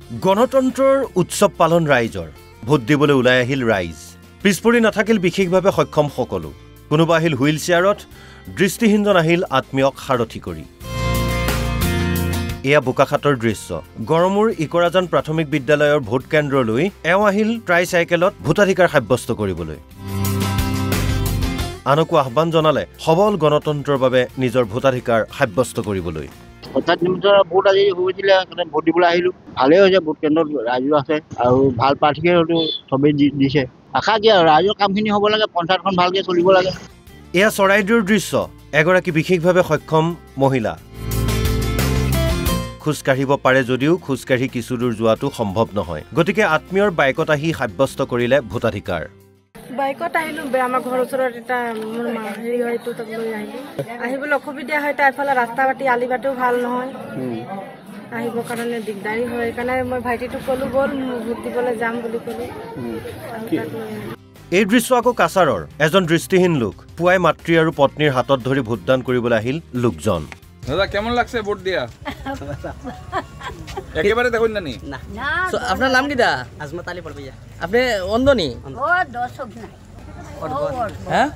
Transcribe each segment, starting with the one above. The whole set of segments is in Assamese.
গণতন্ত্ৰৰ উৎসৱ পালন ৰাইজৰ ভোট দিবলৈ ওলাই আহিল ৰাইজ পিছপৰি নাথাকিল বিশেষভাৱে সক্ষম সকলো কোনোবা আহিল হুইল চেয়াৰত দৃষ্টিহীনজন আহিল আত্মীয়ক সাৰথি কৰি এয়া বোকাখাটৰ দৃশ্য গৰমুৰ ইকৰাজান প্ৰাথমিক বিদ্যালয়ৰ ভোট কেন্দ্ৰলৈ এওঁ আহিল ট্ৰাইচাইকেলত ভোটাধিকাৰ সাব্যস্ত কৰিবলৈ আনকো আহ্বান জনালে সবল গণতন্ত্ৰৰ বাবে নিজৰ ভোটাধিকাৰ সাব্যস্ত কৰিবলৈ হঠাৎ নিমিত্তৰ ভোট আজি হৈছিলে ভোট দিবলৈ আহিলোঁ ভালেই হৈছে ভোট কেন্দ্ৰত ৰাইজো আছে আৰু ভাল প্ৰাৰ্থীকে হয়তো চবেই দিছে আশা কি আৰু ৰাইজৰ কামখিনি হ'ব লাগে পঞ্চায়তখন ভালকৈ চলিব লাগে এয়া চৰাইদেউৰ দৃশ্য এগৰাকী বিশেষভাৱে সক্ষম মহিলা খোজকাঢ়িব পাৰে যদিও খোজকাঢ়ি কিছু দূৰ যোৱাটো সম্ভৱ নহয় গতিকে আত্মীয়ৰ বাইকত আহি সাব্যস্ত কৰিলে ভোটাধিকাৰ বাইকত আহিলোঁ আমাৰ ঘৰৰ ওচৰত এটা মোৰ হেৰি হয়তো তাক লৈ আহিলোঁ আহিবলৈ অসুবিধা হয় তাৰ এফালে ৰাস্তা পাতি আলি বাটেও ভাল নহয় আহিবৰ কাৰণে দিগদাৰী হয় সেইকাৰণে মই ভাইটিটোক ক'লোঁ ব'ল ভোট দিবলৈ যাম বুলি ক'লোঁ এই দৃশ্য আকৌ কাছাৰৰ এজন দৃষ্টিহীন লোক পুৱাই মাতৃ আৰু পত্নীৰ হাতত ধৰি ভোটদান কৰিবলৈ আহিল লোকজন দাদা কেমন লাগছে ভোট দিয়া একেবারে দেখুন না নি না আপনার নাম কিটা আজমত আলী পড়বিয়া আপনি অন্ধনি ও দর্শক নাই হ্যাঁ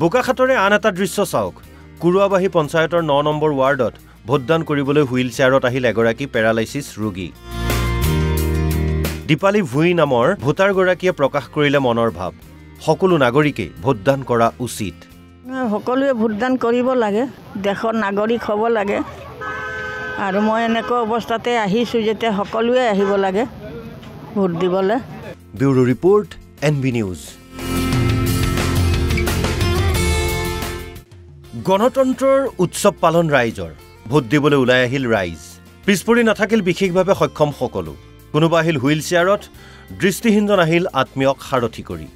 বোকাখাটৰে আন এটা দৃশ্য চাওক কুৰুৱাবাহী পঞ্চায়তৰ 9 নম্বৰ ৱাৰ্ডত ভোটদান কৰিবলৈ হুইল চেয়াৰত আহিল এগৰাকী পেৰালাইছিছ ৰোগী দীপালী ভুঁই নামৰ ভোটাৰগৰাকীয়ে প্ৰকাশ কৰিলে মনৰ ভাৱ সকলো নাগৰিকে ভোটদান কৰা উচিত সকলোৱে ভোটদান কৰিব লাগে দেশৰ নাগৰিক হ'ব লাগে আৰু মই এনেকুৱা অৱস্থাতে আহিছোঁ যেতিয়া সকলোৱে আহিব লাগে ভোট দিবলৈ ব্যুৰো ৰিপৰ্ট এনবি নিউজ গণতন্ত্ৰৰ উৎসৱ পালন ৰাইজৰ ভোট দিবলৈ ওলাই আহিল ৰাইজ পিছপৰি নাথাকিল বিশেষভাৱে সক্ষম সকলো কোনোবা আহিল হুইল চেয়াৰত দৃষ্টিহীনজন আহিল আত্মীয়ক সাৰথি কৰি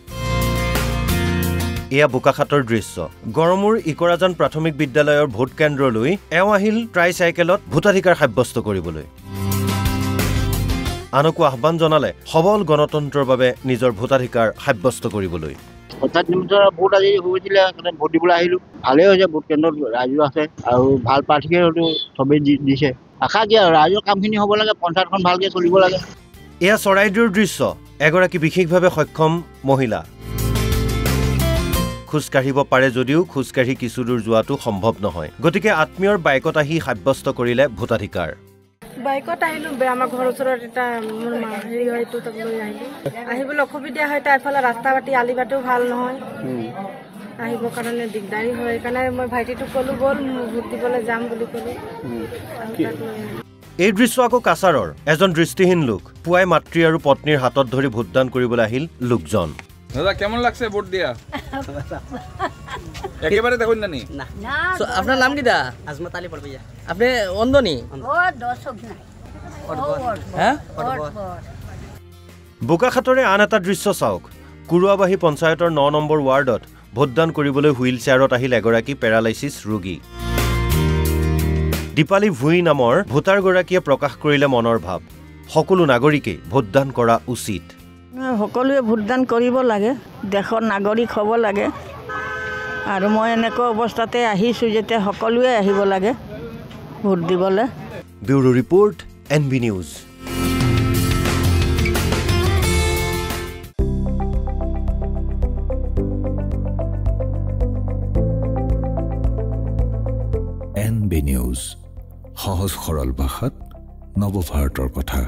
এয়া বোকাখাটৰ দৃশ্য গৰমুৰ ইকৰাজান প্ৰাথমিক বিদ্যালয়ৰ ভোট কেন্দ্ৰলৈ এওঁ আহিল ট্ৰাইচাইকেলত ভোটাধিকাৰ সাব্যস্ত কৰিবলৈ আনকো আহ্বান জনালে সবল গণতন্ত্ৰৰ বাবে নিজৰ ভোটাধিকাৰ সাব্যস্ত কৰিবলৈ হঠাৎ নিমিত্তৰ ভোট আজি হৈছিলে ভোট দিবলৈ আহিলোঁ ভালেই হৈছে ভোট কেন্দ্ৰত ৰাইজো আছে আৰু ভাল প্ৰাৰ্থীকে হয়তো চবেই দিছে আশা কি আৰু ৰাইজৰ কামখিনি হ'ব লাগে পঞ্চায়তখন ভালকৈ চলিব লাগে এয়া চৰাইদেউৰ দৃশ্য এগৰাকী বিশেষভাৱে সক্ষম মহিলা খোজকাঢ়িব পাৰে যদিও খোজকাঢ়ি কিছু দূৰ যোৱাটো সম্ভৱ নহয় গতিকে আত্মীয়ৰ বাইকত আহি সাব্যস্ত কৰিলে ভোটাধিকাৰ বাইকত আহিলোঁ আমাৰ ঘৰৰ ওচৰত এটা মোৰ হেৰি হয়তো তাক লৈ আহিলোঁ আহিবলৈ অসুবিধা হয় তাৰ এফালে ৰাস্তা পাতি আলি বাটেও ভাল নহয় আহিবৰ কাৰণে দিগদাৰী হয় সেইকাৰণে মই ভাইটিটোক ক'লোঁ ব'ল ভোট দিবলৈ যাম বুলি ক'লোঁ এই দৃশ্য আকৌ কাছাৰৰ এজন দৃষ্টিহীন লোক পুৱাই মাতৃ আৰু পত্নীৰ হাতত ধৰি ভোটদান কৰিবলৈ আহিল লোকজন দাদা কেমন লাগছে ভোট দিয়া একেবারে দেখুন না নি আপনার নাম কিটা আজমত আলী পড়বিয়া আপনি অন্ধনি ও দর্শক নাই হ্যাঁ বোকাখাটৰে আন এটা দৃশ্য চাওক কুৰুৱাবাহী পঞ্চায়তৰ 9 নম্বৰ ৱাৰ্ডত ভোটদান কৰিবলৈ হুইল চেয়াৰত আহিল এগৰাকী পেৰালাইছিছ ৰোগী দীপালী ভুঁই নামৰ ভোটাৰগৰাকীয়ে প্ৰকাশ কৰিলে মনৰ ভাৱ সকলো নাগৰিকে ভোটদান কৰা উচিত সকলোৱে ভোটদান কৰিব লাগে দেশৰ নাগৰিক হ'ব লাগে আৰু মই এনেকুৱা অৱস্থাতে আহিছোঁ যেতিয়া সকলোৱে আহিব লাগে ভোট দিবলৈ bureau report NB news NB news সহজ সৰল ভাষাত নৱভাৰতৰ কথা